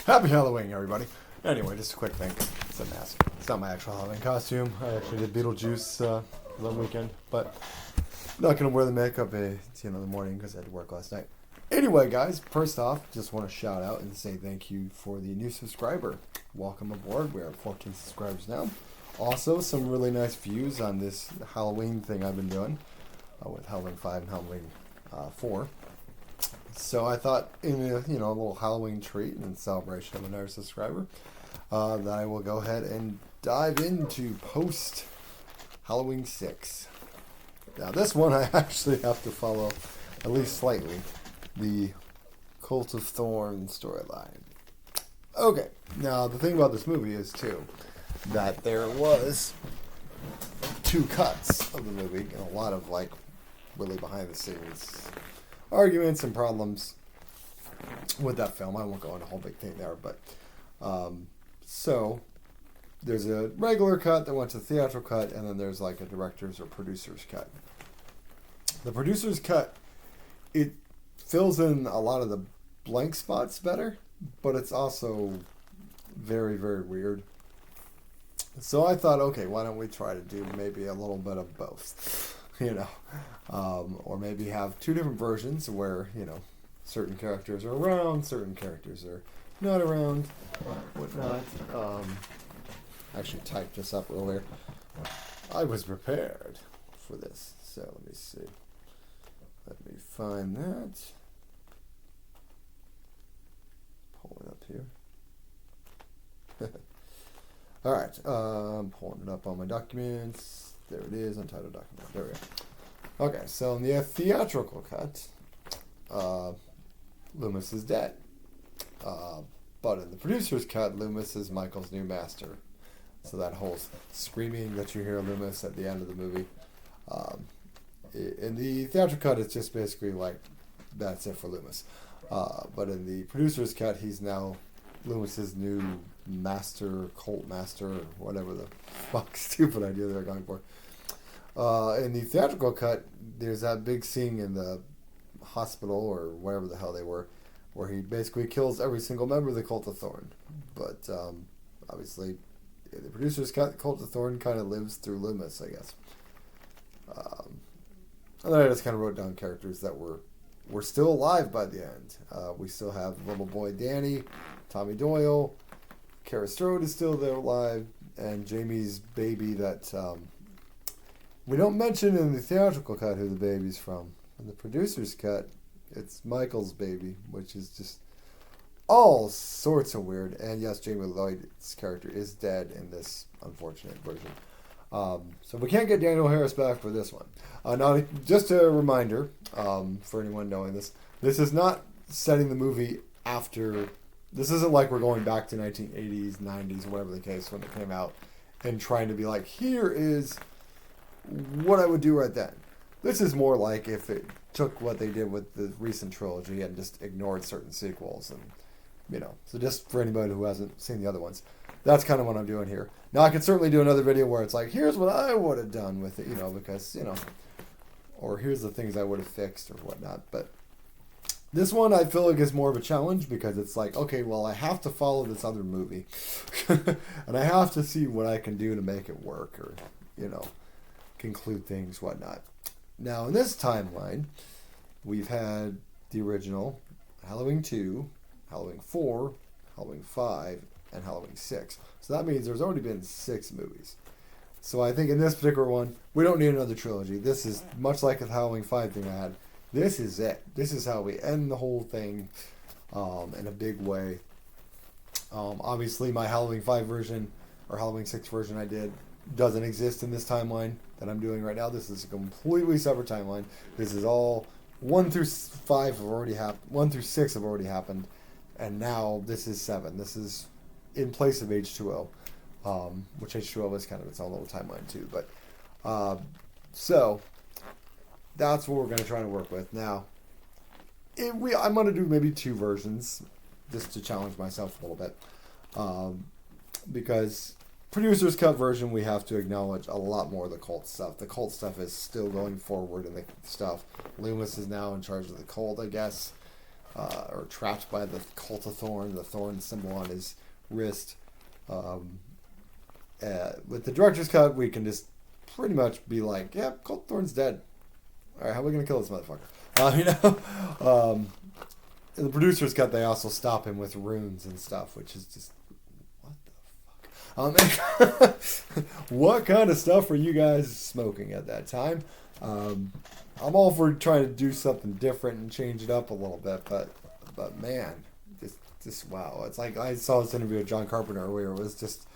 Happy Halloween, everybody. Anyway, just a quick thing. It's a mask. It's not my actual Halloween costume. I actually did Beetlejuice the weekend, but I'm not going to wear the makeup in the morning because I had to work last night. Anyway, guys, first off, just want to shout out and say thank you for the new subscriber. Welcome aboard. We're at 14 subscribers now. Also, some really nice views on this Halloween thing I've been doing with Halloween 5 and Halloween 4. So I thought, in a little Halloween treat and celebration of another subscriber, that I will go ahead and dive into post Halloween 6. Now this one I actually have to follow, at least slightly, the Cult of Thorns storyline. Okay, now the thing about this movie is too that there was 2 cuts of the movie and a lot of really behind the scenes arguments and problems with that film. I won't go into a whole big thing there, but so there's a regular cut that went to the theatrical cut, and then there's a director's or producer's cut. The producer's cut, it fills in a lot of the blank spots better, but it's also very, very weird. So I thought, okay, why don't we try to do maybe a little bit of both, or maybe have 2 different versions where, certain characters are around, certain characters are not around, whatnot. Actually typed this up earlier. I was prepared for this, so let me see. Let me find that. Pull it up here. All right, I'm pulling it up on my documents. There it is, untitled document. There we go. Okay, so in the theatrical cut, Loomis is dead. But in the producer's cut, Loomis is Michael's new master. So that whole screaming that you hear Loomis at the end of the movie. In the theatrical cut, it's just basically that's it for Loomis. But in the producer's cut, he's now Loomis's new master, cult master, or whatever the fuck stupid idea they're going for. In the theatrical cut, there's that big scene in the hospital or whatever the hell they were, where he basically kills every single member of the Cult of Thorn. But obviously, in the producer's cut, the Cult of Thorn kind of lives through Loomis, I guess. And then I just kind of wrote down characters that were still alive by the end. We still have little boy Danny, Tommy Doyle, Kara Strode is still there alive, and Jamie's baby that we don't mention in the theatrical cut who the baby's from. In the producer's cut, it's Michael's baby, which is just all sorts of weird. And yes, Jamie Lloyd's character is dead in this unfortunate version. So we can't get Daniel Harris back for this one. Now, just a reminder, for anyone knowing this is not setting the movie after. This isn't like we're going back to 1980s, 90s, whatever the case, when it came out, and trying to be like, here is what I would do right then. This is more like if it took what they did with the recent trilogy and just ignored certain sequels. And, so just for anybody who hasn't seen the other ones, that's kind of what I'm doing here. Now, I could certainly do another video where it's like, here's what I would have done with it, because, or here's the things I would have fixed or whatnot. But this one I feel like is more of a challenge because it's like, okay, well, I have to follow this other movie. And I have to see what I can do to make it work or, conclude things, whatnot. Now, in this timeline, we've had the original Halloween 2, Halloween 4, Halloween 5, and Halloween 6. So that means there's already been 6 movies. So I think in this particular one, we don't need another trilogy. This is much like the Halloween 5 thing I had. This is it. This is how we end the whole thing in a big way. Obviously, my Halloween 5 version, or Halloween 6 version I did, doesn't exist in this timeline that I'm doing right now. This is a completely separate timeline. This is all 1 through 5 have already happened. 1 through 6 have already happened. And now this is 7. This is in place of H2O, which H2O is kind of its own little timeline too. But so that's what we're going to try to work with. Now, I'm going to do maybe 2 versions just to challenge myself a little bit, because producer's cut version, we have to acknowledge a lot more of the cult stuff. The cult stuff is still going forward in the stuff. Loomis is now in charge of the cult, I guess. or trapped by the cult of Thorn, the Thorn symbol on his wrist. With the director's cut, we can just pretty much be like, yeah, Cult of Thorn's dead. All right, how are we going to kill this motherfucker? In the producer's cut, they also stop him with runes and stuff, which is just, what the fuck? What kind of stuff were you guys smoking at that time? I'm all for trying to do something different and change it up a little bit, but man, just wow. It's like I saw this interview with John Carpenter where it was just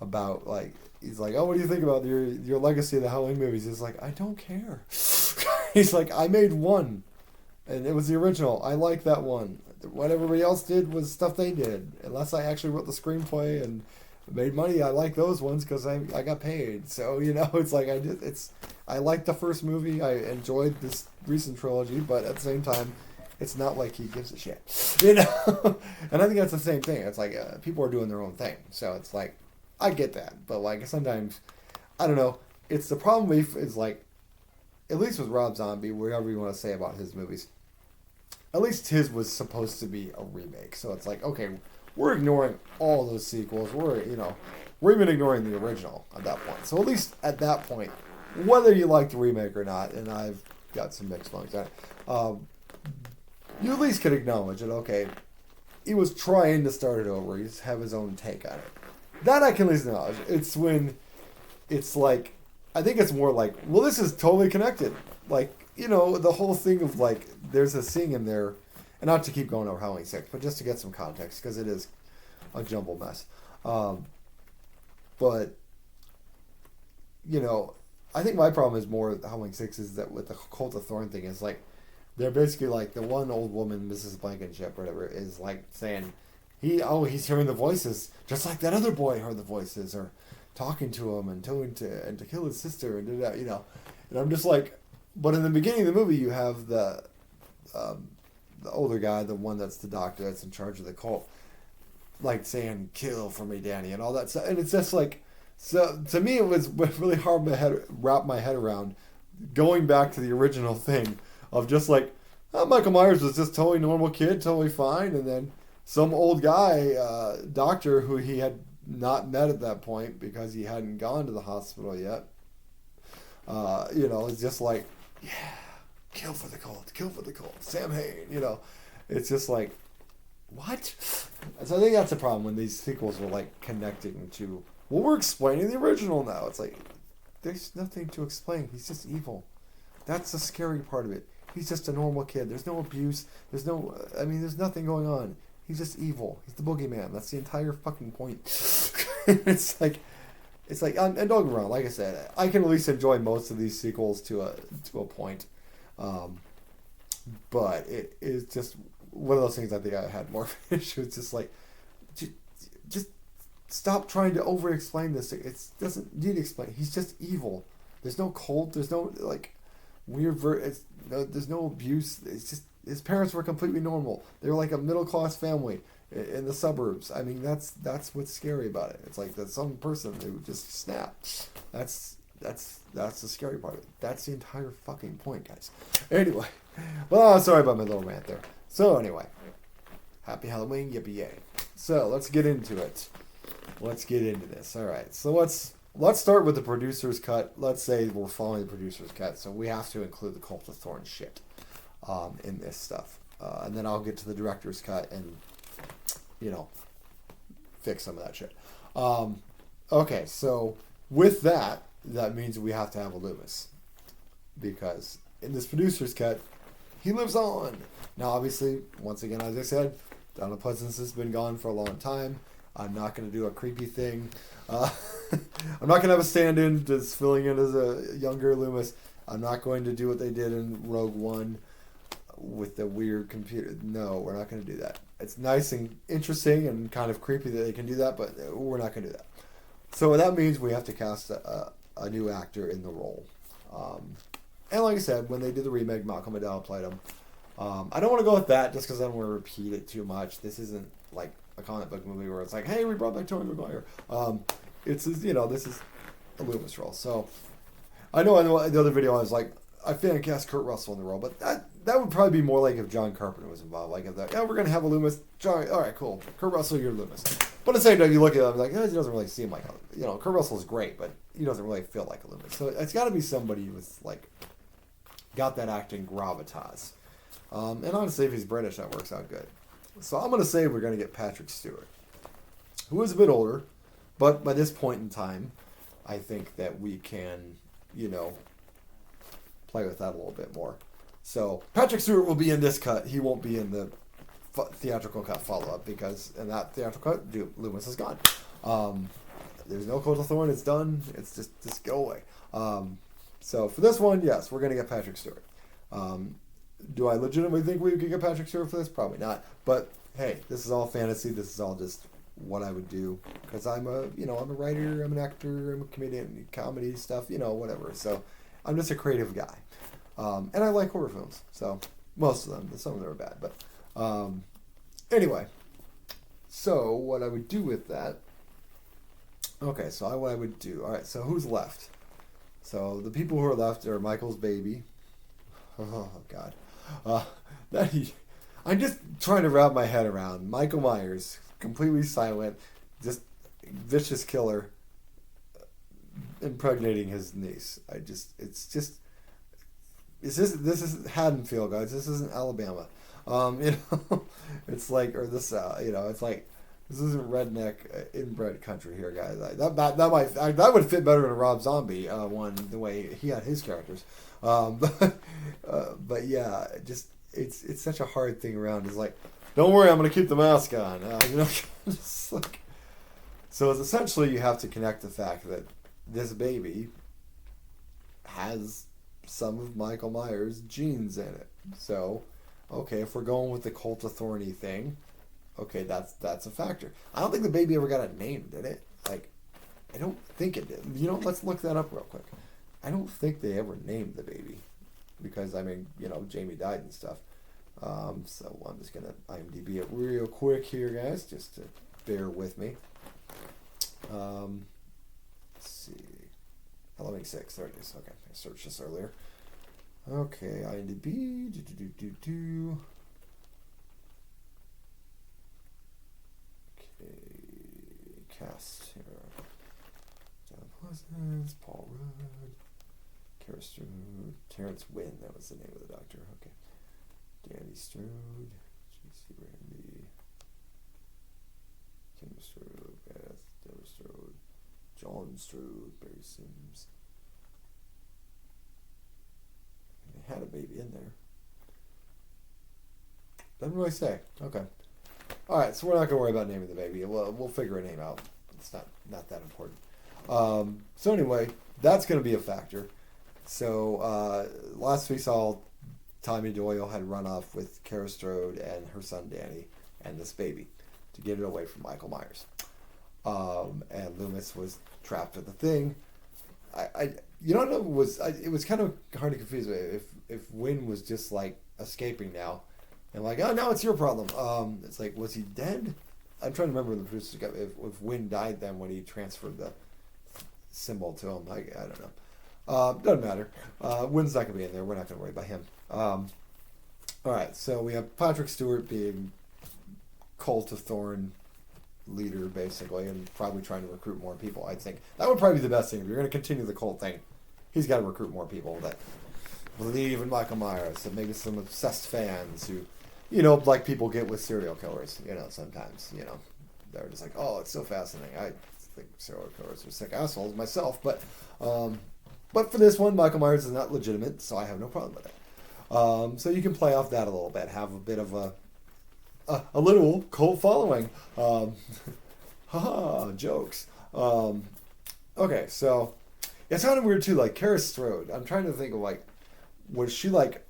about like, he's like, oh, what do you think about your legacy of the Halloween movies? He's like, I don't care. He's like, I made one, and it was the original. I like that one. What everybody else did was stuff they did. Unless I actually wrote the screenplay and made money, I like those ones because I got paid. So, it's like I liked the first movie. I enjoyed this recent trilogy, but at the same time, it's not like he gives a shit. And I think that's the same thing. It's like people are doing their own thing. So it's like, I get that. But like sometimes, I don't know. It's the problem is like, at least with Rob Zombie, whatever you want to say about his movies, at least his was supposed to be a remake. So it's like, okay, we're ignoring all those sequels. We're even ignoring the original at that point. So at least at that point, whether you like the remake or not, and I've got some mixed feelings on it, you at least could acknowledge that, okay, he was trying to start it over. He's have his own take on it. That I can at least acknowledge. It's when it's like, I think it's more like, well, this is totally connected. Like, the whole thing of like, there's a scene in there, and not to keep going over Halloween 6, but just to get some context, because it is a jumbled mess. But, I think my problem is more with Halloween 6 is that with the Cult of Thorn thing is like, they're basically like, the one old woman, Mrs. Blankenship, whatever, is like saying, he's hearing the voices, just like that other boy heard the voices, or talking to him and telling to kill his sister and do that, And I'm just like, but in the beginning of the movie, you have the older guy, the one that's the doctor that's in charge of the cult, like saying, kill for me, Danny, and all that stuff. And it's just like, so to me, it was really hard to wrap my head around going back to the original thing of just like, Michael Myers was just totally normal kid, totally fine, and then some old guy, doctor who he had not met at that point because he hadn't gone to the hospital yet. It's just like, yeah, kill for the cult, Sam Hain, it's just like, what? So I think that's the problem when these sequels were like connecting to, well, we're explaining the original now. It's like, there's nothing to explain. He's just evil. That's the scary part of it. He's just a normal kid. There's no abuse. There's nothing going on. He's just evil. He's the boogeyman. That's the entire fucking point. It's like, and don't get me wrong. Like I said, I can at least enjoy most of these sequels to a point, but it is just one of those things. I think I had more issues. It's just like, just stop trying to over-explain this. It doesn't need to explain. He's just evil. There's no cult. There's no like weird. There's no abuse. It's just his parents were completely normal. They were like a middle-class family in the suburbs. I mean, that's what's scary about it. It's like that some person who just snapped. That's the scary part of it. That's the entire fucking point, guys. Anyway, well, sorry about my little rant there. So anyway, happy Halloween, yippee yay. So let's get into it. Let's get into this. All right. So let's start with the producer's cut. Let's say we're following the producer's cut, so we have to include the Cult of Thorn shit in this stuff, and then I'll get to the director's cut and fix some of that shit. Okay, so with that means we have to have a Loomis, because in this producer's cut, he lives on. Now, obviously, once again, as I said, Donald Pleasance has been gone for a long time. I'm not going to do a creepy thing. I'm not going to have a stand-in just filling in as a younger Loomis. I'm not going to do what they did in Rogue One with the weird computer. No, we're not going to do that. It's nice and interesting and kind of creepy that they can do that, but we're not going to do that. So that means we have to cast a new actor in the role. And like I said, when they did the remake, Malcolm McDowell played him. I don't want to go with that just because I don't want to repeat it too much. This isn't like a comic book movie where it's like, hey, we brought back Tobey Maguire. This is a Loomis role. So I know in the other video I was like, I fan cast Kurt Russell in the role, but that would probably be more like if John Carpenter was involved. Like if we're gonna have a Loomis. John, all right, cool. Kurt Russell, you're Loomis. But at the same time, you look at him like he doesn't really seem like Kurt Russell's great, but he doesn't really feel like a Loomis. So it's got to be somebody who's like got that acting gravitas. And honestly, if he's British, that works out good. So I'm gonna say we're gonna get Patrick Stewart, who is a bit older, but by this point in time, I think that we can, play with that a little bit more. So Patrick Stewart will be in this cut. He won't be in the theatrical cut follow-up because in that theatrical cut, Loomis is gone. There's no Cult of Thorn. It's done. It's just go away. So for this one, yes, we're going to get Patrick Stewart. Do I legitimately think we could get Patrick Stewart for this? Probably not. But hey, this is all fantasy. This is all just what I would do because I'm a writer, I'm an actor, I'm a comedian, comedy stuff, whatever. So I'm just a creative guy. And I like horror films. So most of them, some of them are bad, but anyway. So what I would do with that. Okay, so what I would do. All right, so who's left? So the people who are left are Michael's baby. Oh God. I'm just trying to wrap my head around Michael Myers, completely silent, just vicious killer, impregnating his niece. This is Haddonfield, guys. This isn't Alabama. It's like, or this, it's like, this isn't redneck inbred country here, guys. That would fit better in a Rob Zombie one, the way he had his characters. But yeah, just it's such a hard thing around. It's like, don't worry, I'm gonna keep the mask on. Just like, so it's essentially you have to connect the fact that this baby has some of Michael Myers' genes in it. So, okay, if we're going with the Cult of Thorny thing, okay, that's a factor. I don't think the baby ever got a name, did it? Like, I don't think it did. Let's look that up real quick. I don't think they ever named the baby because Jamie died and stuff. So I'm just gonna IMDb it real quick here, guys, just to bear with me. Let's see, Halloween 6. There it is. Okay, I searched this earlier. Okay, IMDb. Cast here. John Pleasance, Paul Rudd, Kara Strode, Terrence Wynn, that was the name of the doctor. Okay. Danny Strode, J.C. Randy, Kim Strode, Beth, Deborah Strode, John Strode, Barry Sims. They had a baby in there. Doesn't really say. Okay. All right, so we're not going to worry about naming the baby. We'll figure a name out. It's not that important. So anyway, that's going to be a factor. So last we saw, Tommy Doyle had run off with Kara Strode and her son Danny and this baby to get it away from Michael Myers. And Loomis was trapped at the thing. It was kind of hard to confuse me if Wynn was just like escaping now. And like, oh, now it's your problem. It's like, was he dead? I'm trying to remember the producer if Wynn died then when he transferred the symbol to him. I don't know. Doesn't matter. Wynn's not going to be in there. We're not going to worry about him. All right, so we have Patrick Stewart being Cult of Thorn leader, basically, and probably trying to recruit more people. I think that would probably be the best thing. If you're going to continue the cult thing, he's got to recruit more people that believe in Michael Myers, and maybe some obsessed fans who, like people get with serial killers, sometimes, they're just like, oh, it's so fascinating. I think serial killers are sick assholes myself, but for this one, Michael Myers is not legitimate, so I have no problem with it. So you can play off that a little bit, have a bit of a little cult following. Haha, jokes. Okay, so it's kind of weird too, like Kara Strode. I'm trying to think of like, was she like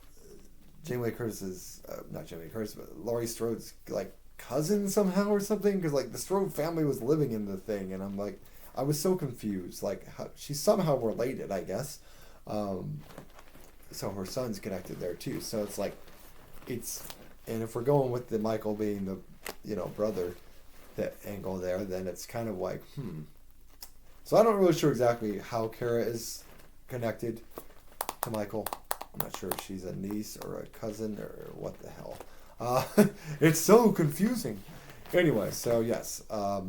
Jamie Lee Curtis's, not Jamie Lee Curtis, but Laurie Strode's like cousin somehow or something? Because like the Strode family was living in the thing, and I'm like, I was so confused. Like she's somehow related, I guess. So her son's connected there too. So it's like, and if we're going with the Michael being the, brother, that angle there, then it's kind of like, So I'm not really sure exactly how Kara is connected to Michael. I'm not sure if she's a niece or a cousin or what the hell. It's so confusing. Anyway, so yes, I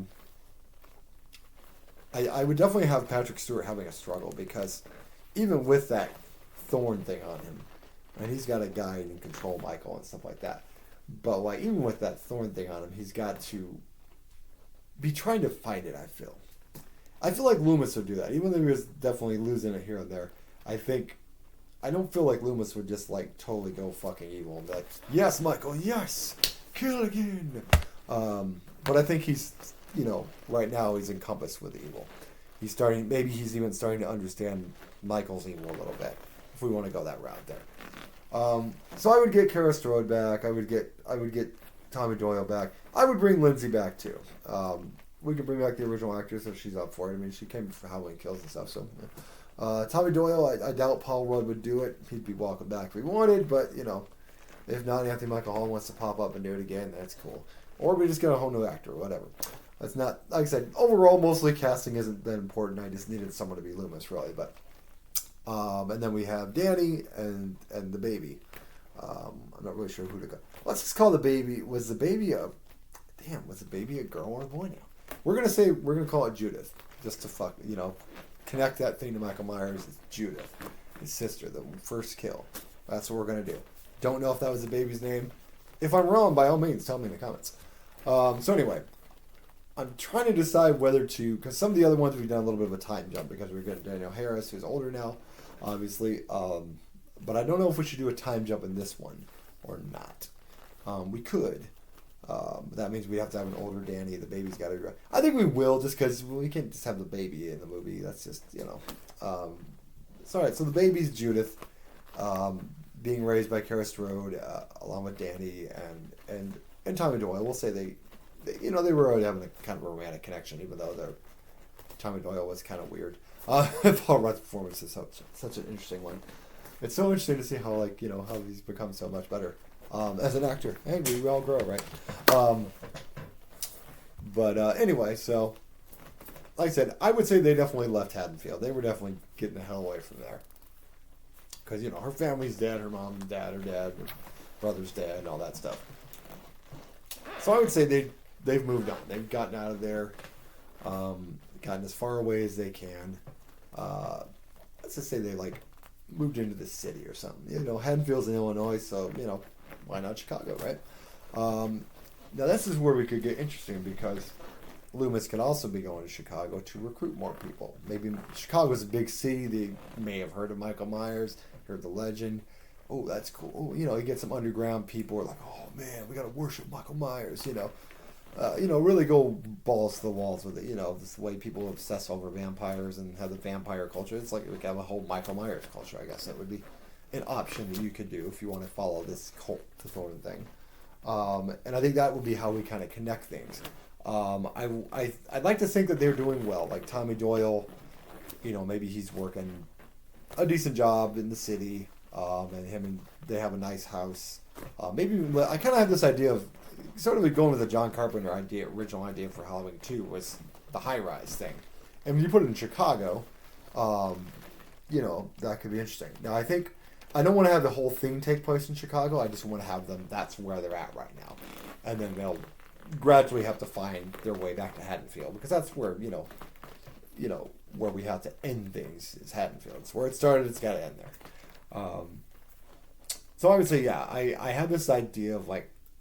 would definitely have Patrick Stewart having a struggle, because even with that thorn thing on him, and he's got to guide and control Michael and stuff like that, but like even with that thorn thing on him, he's got to be trying to fight it. I feel like Loomis would do that, even though he was definitely losing it here and there. I don't feel like Loomis would just like totally go fucking evil and be like, yes, Michael, yes, kill again. But I think he's, right now he's encompassed with evil. Maybe he's even starting to understand Michael's evil a little bit, if we want to go that route there. So I would get Kara Strode back. I would get Tommy Doyle back. I would bring Lindsay back too. We could bring back the original actress if she's up for it. I mean, she came for Halloween Kills and stuff, so. Tommy Doyle, I doubt Paul Rudd would do it. He'd be welcome back if he wanted, but, if not, Anthony Michael Hall wants to pop up and do it again, that's cool. Or we just get a whole new actor, whatever. That's not, like I said, overall, mostly casting isn't that important. I just needed someone to be Loomis, really, but, and then we have Danny and the baby. I'm not really sure who to go. Let's just call the baby, was the baby a girl or a boy now? We're going to call it Judith, just to connect that thing to Michael Myers. It's Judith, his sister, the first kill. That's what we're going to do. Don't know if that was the baby's name. If I'm wrong, by all means, tell me in the comments. So anyway, I'm trying to decide whether to, because some of the other ones we've done a little bit of a time jump, because we're getting Danielle Harris, who's older now, obviously. But I don't know if we should do a time jump in this one or not. We could. That means we have to have an older Danny. The baby's got to. I think we will, just because we can't just have the baby in the movie. That's just it's all right. So the baby's Judith, being raised by Kara Strode, along with Danny and Tommy Doyle. We'll say they were already having a kind of a romantic connection, even though Tommy Doyle was kind of weird. Paul Rudd's performance is such an interesting one. It's so interesting to see how how he's become so much better. As an actor. Hey, we all grow, right? Anyway, so, like I said, I would say they definitely left Haddonfield. They were definitely getting the hell away from there. Because, her family's dead, her mom and dad are dead, her brother's dead, and all that stuff. So I would say they've moved on. They've gotten out of there, gotten as far away as they can. Let's just say they, moved into the city or something. Haddonfield's in Illinois, so, why not Chicago, right? Now, this is where we could get interesting, because Loomis could also be going to Chicago to recruit more people. Maybe Chicago's a big city. They may have heard of Michael Myers, heard the legend. Oh, that's cool. Oh, you get some underground people who are like, oh, man, we got to worship Michael Myers, really go balls to the walls with it. This way people obsess over vampires and have the vampire culture. It's like we have a whole Michael Myers culture, I guess. That would be an option that you could do if you want to follow this cult to Thorn thing. And I think that would be how we kind of connect things. I'd like to think that they're doing well. Like Tommy Doyle, maybe he's working a decent job in the city, and they have a nice house. Maybe I kind of have this idea of sort of going with the John Carpenter original idea for Halloween 2 was the high-rise thing. And when you put it in Chicago, that could be interesting. Now, I don't want to have the whole thing take place in Chicago. I just want to have them, that's where they're at right now. And then they'll gradually have to find their way back to Haddonfield, because that's where, where we have to end things is Haddonfield. It's where it started, it's got to end there. So I would say, yeah, I have this idea of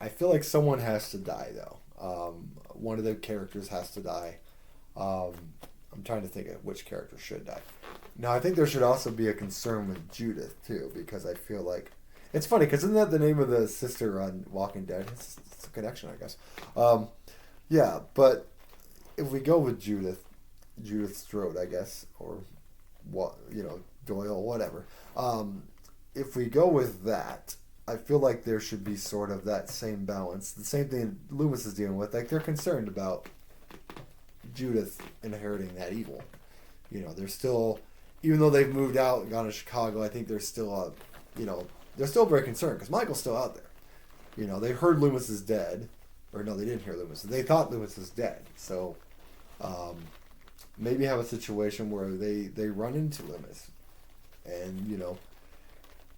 I feel like someone has to die, though. One of the characters has to die. I'm trying to think of which character should die. Now, I think there should also be a concern with Judith, too, because I feel like... It's funny, because isn't that the name of the sister on Walking Dead? It's a connection, I guess. Yeah, but if we go with Judith Strode, I guess, or, Doyle, whatever. If we go with that, I feel like there should be sort of that same balance. The same thing Loomis is dealing with. They're concerned about Judith inheriting that evil. They're still... Even though they've moved out and gone to Chicago, I think they're still, they're still very concerned, because Michael's still out there. They heard Loomis is dead. Or no, they didn't hear Loomis. They thought Loomis was dead. So, maybe have a situation where they run into Loomis. And,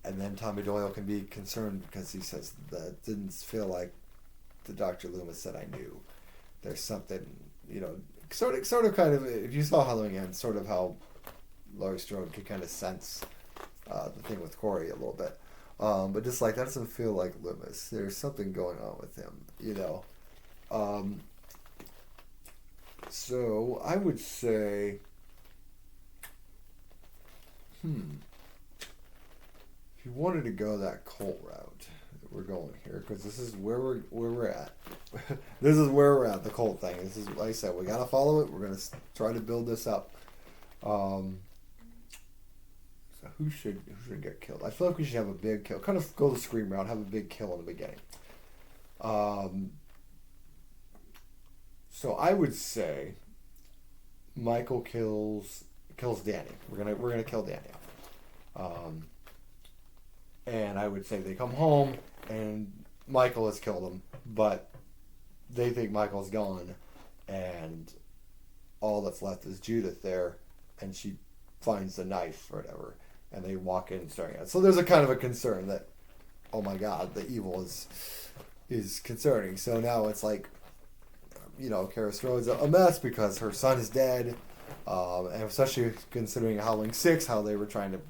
And then Tommy Doyle can be concerned because he says that didn't feel like the Dr. Loomis said I knew. There's something, sort of kind of, if you saw Halloween Ends, sort of how Laurie Strode could kind of sense the thing with Corey a little bit. But just like, that doesn't feel like Loomis. There's something going on with him, So I would say, if you wanted to go that cult route, we're going here, because this is where we're at. This is where we're at, the cult thing. This is, like I said, we gotta follow it. We're gonna try to build this up. So who should get killed? I feel like we should have a big kill. Kind of go the Scream route, have a big kill in the beginning. So I would say Michael kills Danny. We're gonna kill Danny off. And I would say they come home and Michael has killed him, but they think Michael's gone, and all that's left is Judith there, and she finds the knife or whatever, and they walk in staring at it. So there's a kind of a concern that, oh my God, the evil is concerning. So now it's like, Kara Strode's a mess because her son is dead, and especially considering Howling 6, how they were trying to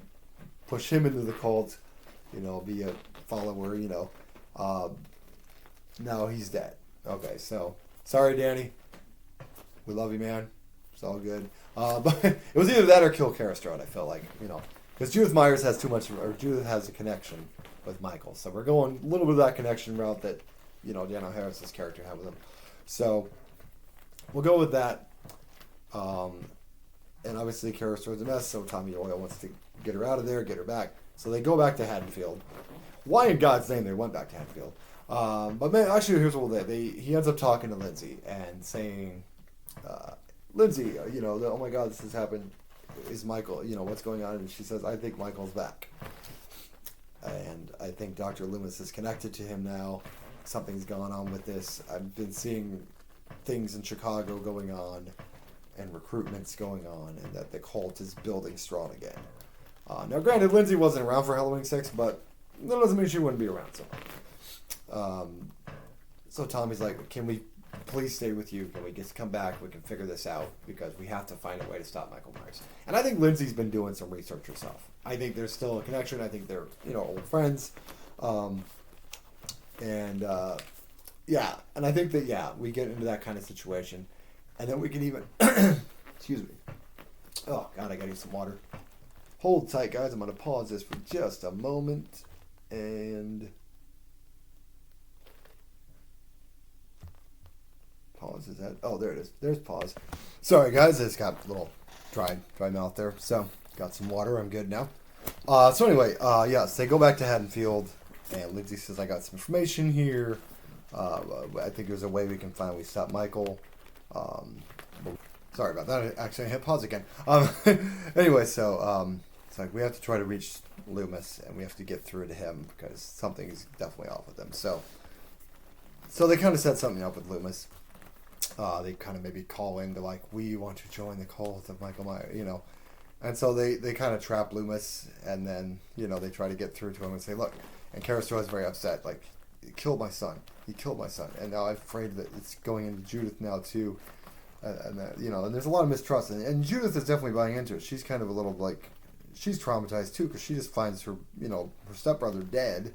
push him into the cult, be a follower, now he's dead. Okay, so, sorry, Danny. We love you, man. It's all good. But it was either that or kill Kara Strode, I felt like, because Judith Myers has Judith has a connection with Michael. So we're going a little bit of that connection route that, Danielle Harris's character had with him. So we'll go with that. And obviously Kara Strode's a mess, so Tommy Doyle wants to get her out of there, get her back. So they go back to Haddonfield. Why in God's name they went back to Haddonfield? But man, actually, here's what we'll do. He ends up talking to Lindsay and saying, Lindsay, oh my God, this has happened. Is Michael, what's going on? And she says, I think Michael's back. And I think Dr. Loomis is connected to him now. Something's going on with this. I've been seeing things in Chicago going on and recruitments going on, and that the cult is building strong again. Now, granted, Lindsay wasn't around for Halloween 6, but that doesn't mean she wouldn't be around so. So Tommy's like, can we please stay with you? Can we just come back? We can figure this out because we have to find a way to stop Michael Myers. And I think Lindsay's been doing some research herself. I think there's still a connection. I think they're, old friends. And I think that, we get into that kind of situation. And then we can even, excuse me. Oh, God, I gotta get some water. Hold tight, guys. I'm going to pause this for just a moment. And pause, is that? Oh, there it is. There's pause. Sorry, guys. I just got a little dry mouth there. So, got some water. I'm good now. So anyway, yes, they go back to Haddonfield. And Lindsay says, I got some information here. I think there's a way we can finally stop Michael. Sorry about that. Actually, I hit pause again. Anyway, so it's like we have to try to reach Loomis, and we have to get through to him because something is definitely off with him. So they kind of set something up with Loomis. They kind of maybe call in to like, we want to join the cult of Michael Myers, And so they kind of trap Loomis, and then, they try to get through to him and say, look, and Kara Strode's very upset, like, he killed my son. And now I'm afraid that it's going into Judith now, too. And there's a lot of mistrust. And Judith is definitely buying into it. She's kind of a little, like, she's traumatized, too, because she just finds her, her stepbrother dead.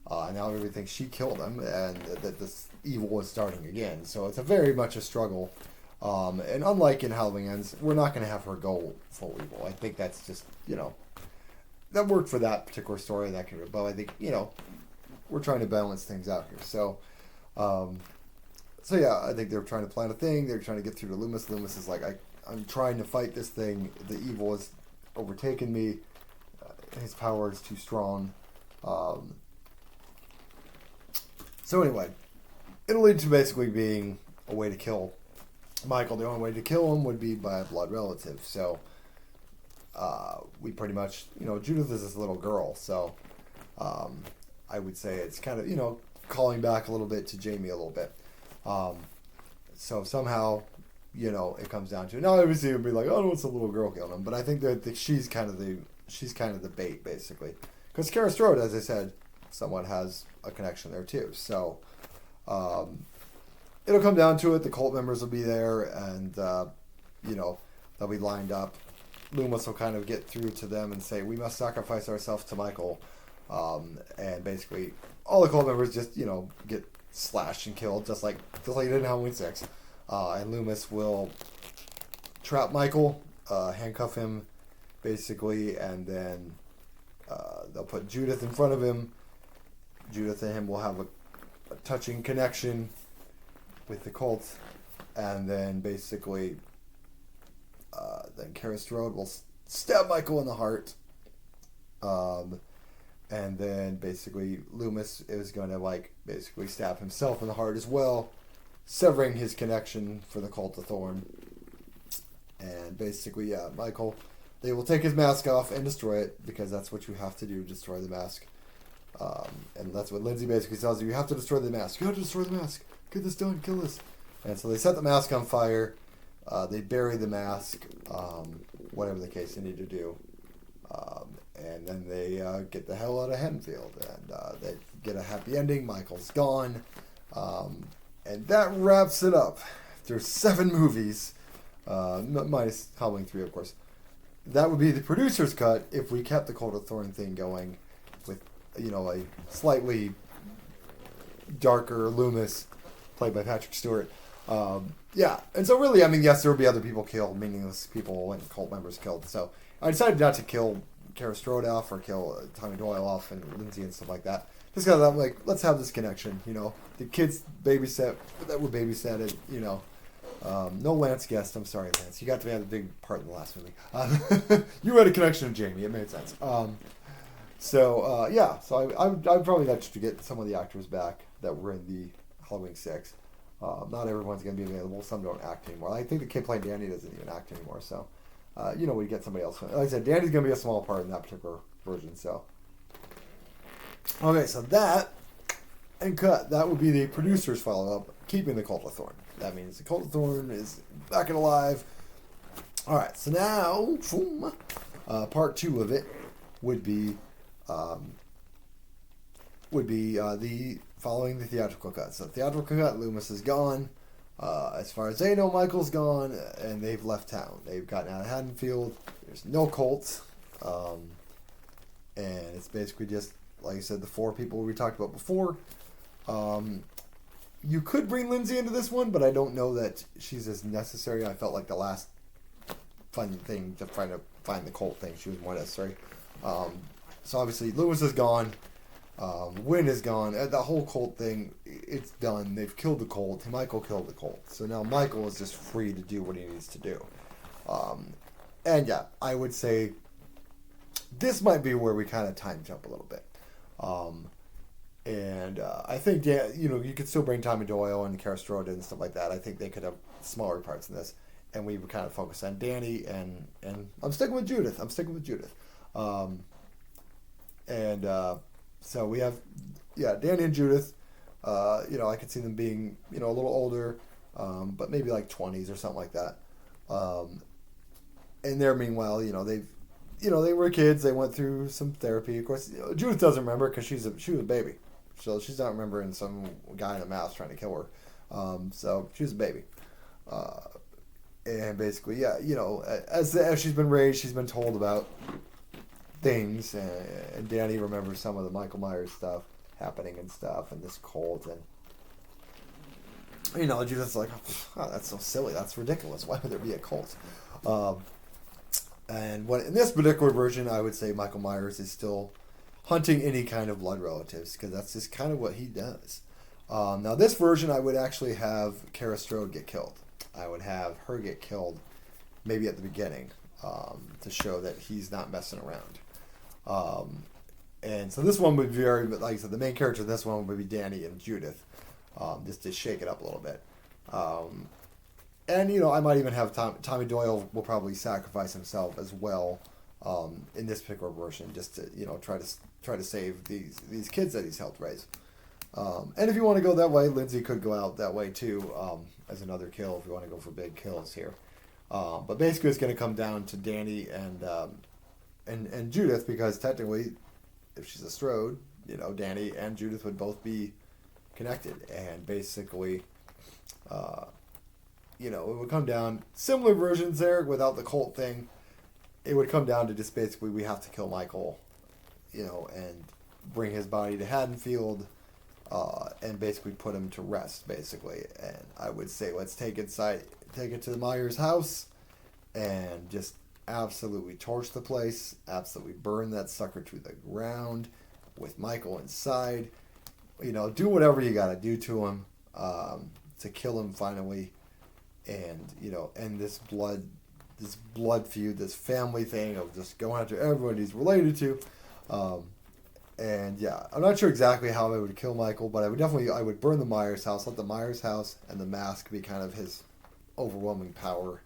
And now everybody thinks she killed him, and that this evil is starting again. So it's very much a struggle. And unlike in Halloween Ends, we're not going to have her go full evil. I think that's just, that worked for that particular story. But I think, we're trying to balance things out here. So yeah, I think they're trying to plan a thing. They're trying to get through to Loomis. Loomis is like, I'm trying to fight this thing. The evil has overtaken me. His power is too strong. So anyway, it'll lead to basically being a way to kill Michael. The only way to kill him would be by a blood relative. So we pretty much, Judith is this little girl. So I would say it's kind of, calling back a little bit to Jamie a little bit. So somehow, it comes down to, now obviously it would be like, oh, no, it's a little girl killing him. But I think that she's kind of the bait, basically. because Kara Strode, as I said, somewhat has a connection there too. So it'll come down to it. The cult members will be there, and they'll be lined up. Loomis will kind of get through to them and say, "We must sacrifice ourselves to Michael," and basically all the cult members just get slashed and killed, just like he did in Halloween 6. And Loomis will trap Michael, handcuff him, basically, and then they'll put Judith in front of him. Judith and him will have a touching connection with the cult, and then basically then Kara Strode will stab Michael in the heart, and then basically Loomis is going to basically stab himself in the heart as well, severing his connection for the Cult of Thorn. And basically, Michael, they will take his mask off and destroy it, because that's what you have to do, destroy the mask. And that's what Lindsay basically tells you: you have to destroy the mask. You have to destroy the mask. Get this done. Kill this. And so they set the mask on fire. They bury the mask, whatever the case they need to do. And then they get the hell out of Haddonfield. And they get a happy ending. Michael's gone. And that wraps it up. There's 7 movies, minus Halloween 3, of course. That would be the producer's cut if we kept the Cult of Thorn thing going with, a slightly darker Loomis, played by Patrick Stewart. And so really, yes, there will be other people killed, meaningless people and cult members killed. So I decided not to kill Kara Strode off or kill Tommy Doyle off and Lindsay and stuff like that. Just because I'm like, let's have this connection, The kids that were babysatted, no Lance Guest. I'm sorry, Lance. You got to have a big part in the last movie. You had a connection with Jamie. It made sense. So I'd probably like to get some of the actors back that were in the Halloween 6. Not everyone's going to be available. Some don't act anymore. I think the kid playing Danny doesn't even act anymore. So, we get somebody else. Like I said, Danny's going to be a small part in that particular version. So, okay, so that and cut. That would be the producer's follow-up, keeping the Cult of Thorn. That means the Cult of Thorn is back and alive. All right, so now, part 2 of it would be the following the theatrical cut. So theatrical cut, Loomis is gone. As far as they know, Michael's gone, and they've left town. They've gotten out of Haddonfield. There's no cult. And it's basically just, like I said, the 4 people we talked about before. You could bring Lindsay into this one, but I don't know that she's as necessary. I felt like the last fun thing to try to find the cult thing, she was more necessary. So obviously Loomis is gone. Wynn is gone. The whole cult thing, it's done. They've killed the cult. Michael killed the cult. So now Michael is just free to do what he needs to do. And yeah, I would say this might be where we kind of time jump a little bit. I think, you could still bring Tommy Doyle and Kara Strode and stuff like that. I think they could have smaller parts in this. And we would kind of focus on Danny and I'm sticking with Judith. So we have, Danny and Judith. I could see them being, a little older, but maybe like 20s or something like that. And there, meanwhile, they were kids. They went through some therapy. Of course, Judith doesn't remember because she was a baby, so she's not remembering some guy in a mask trying to kill her. So she was a baby. And basically, as she's been raised, she's been told about things, and Danny remembers some of the Michael Myers stuff happening and stuff, and this cult, and Judith's like, oh, that's so silly, that's ridiculous, why would there be a cult? And in this particular version, I would say Michael Myers is still hunting any kind of blood relatives, because that's just kind of what he does. Now this version, I would actually have Kara Strode get killed. I would have her get killed maybe at the beginning, to show that he's not messing around. And so this one would be like I said, the main character in this one would be Danny and Judith, just to shake it up a little bit. And I might even have Tommy Doyle will probably sacrifice himself as well, in this particular version, just to try to save these kids that he's helped raise. And if you want to go that way, Lindsay could go out that way too, as another kill if you want to go for big kills here. But basically, it's going to come down to Danny and Judith, because technically, if she's a Strode, you know, Danny and Judith would both be connected, and basically, you know, it would come down similar versions there without the cult thing. It would come down to just basically we have to kill Michael, you know, and bring his body to Haddonfield, and basically put him to rest, basically. And I would say let's take it to the Myers house, and just absolutely torch the place, absolutely burn that sucker to the ground with Michael inside. You know, do whatever you got to do to him to kill him finally, and, you know, end this blood feud, this family thing of just going after everyone he's related to. And yeah, I'm not sure exactly how I would kill Michael, but I would burn the Myers house, let the Myers house and the mask be kind of his overwhelming power.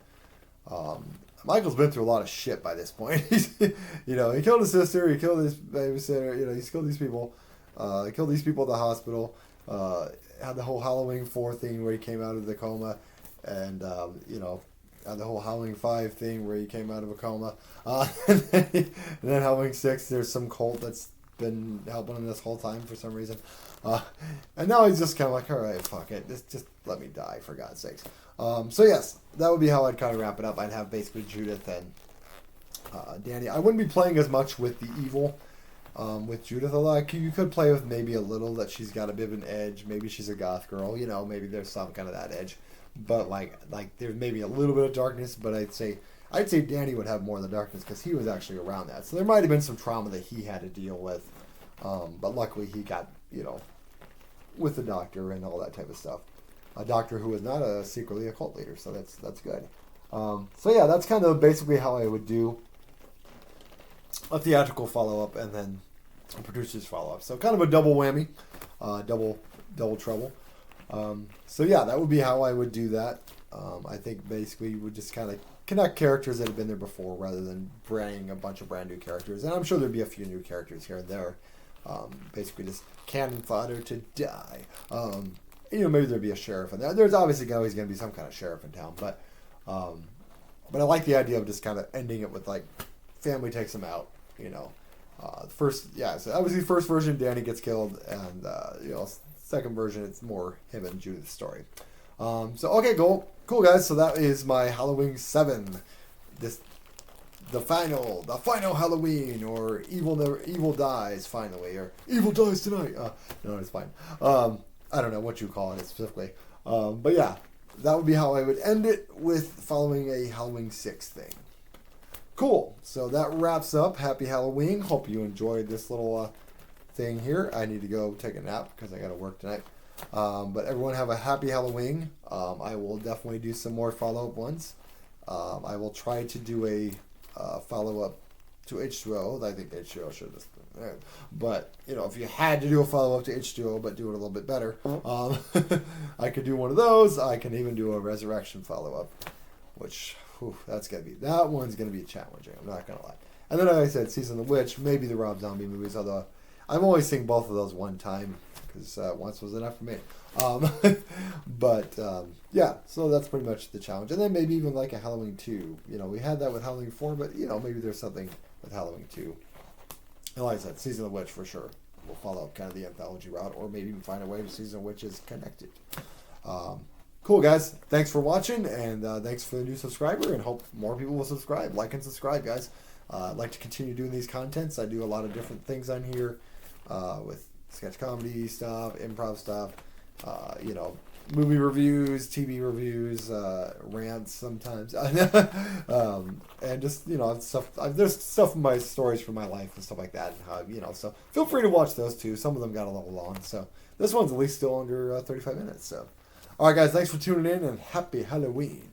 Michael's been through a lot of shit by this point. You know, he killed his sister, he killed his babysitter, you know, he's killed these people. He killed these people at the hospital. Had the whole Halloween 4 thing where he came out of the coma, and you know, had the whole Halloween 5 thing where he came out of a coma. And then Halloween 6, there's some cult that's been helping him this whole time for some reason. And now he's just kind of like, all right, fuck it, just let me die, for God's sakes. So yes, that would be how I'd kind of wrap it up. I'd have basically Judith and Danny. I wouldn't be playing as much with the evil with Judith. Although you could play with maybe a little that she's got a bit of an edge. Maybe she's a goth girl, you know, maybe there's some kind of that edge. But like there's maybe a little bit of darkness, but I'd say Danny would have more of the darkness because he was actually around that. So there might have been some trauma that he had to deal with. But luckily he got, you know, with the doctor and all that type of stuff. A doctor who was not secretly a cult leader, so that's good. So yeah, that's kind of basically how I would do a theatrical follow-up and then a producer's follow-up. So kind of a double whammy, double trouble. So yeah, that would be how I would do that. I think basically you would just kind of connect characters that have been there before rather than bringing a bunch of brand new characters. And I'm sure there'd be a few new characters here and there. Basically just cannon fodder to die. You know, maybe there'd be a sheriff in there. There's obviously always going to be some kind of sheriff in town, but I like the idea of just kind of ending it with like family takes him out. You know, so obviously first version Danny gets killed, and you know, second version it's more him and Judith's story. So okay, cool guys. So that is my Halloween 7. The final Halloween, or evil dies finally, or evil dies tonight. No, it's fine. I don't know what you call it specifically. But yeah, that would be how I would end it, with following a Halloween 6 thing. Cool. So that wraps up Happy Halloween. Hope you enjoyed this little thing here. I need to go take a nap because I got to work tonight. But everyone have a happy Halloween. I will definitely do some more follow-up ones. I will try to do a follow-up to H2O. I think H2O should have. But, you know, if you had to do a follow-up to H2O, but do it a little bit better, I could do one of those. I can even do a Resurrection follow-up, which, that one's going to be challenging. I'm not going to lie. And then, like I said, Season of the Witch, maybe the Rob Zombie movies, although I've only seen both of those one time, because once was enough for me. Yeah, so that's pretty much the challenge. And then maybe even like a Halloween 2. You know, we had that with Halloween 4, but, you know, maybe there's something with Halloween 2. And like I said, Season of the Witch for sure. We'll follow up kind of the anthology route, or maybe even find a way to Season of the Witch is connected. Cool, guys. Thanks for watching, and thanks for the new subscriber, and hope more people will subscribe. Like and subscribe, guys. I'd like to continue doing these contents. I do a lot of different things on here with sketch comedy stuff, improv stuff, you know, movie reviews, TV reviews, rants sometimes, and just, you know, stuff. There's stuff in my stories from my life and stuff like that, and how, you know. So feel free to watch those too. Some of them got a little long, so this one's at least still under 35 minutes. So, all right, guys, thanks for tuning in, and happy Halloween.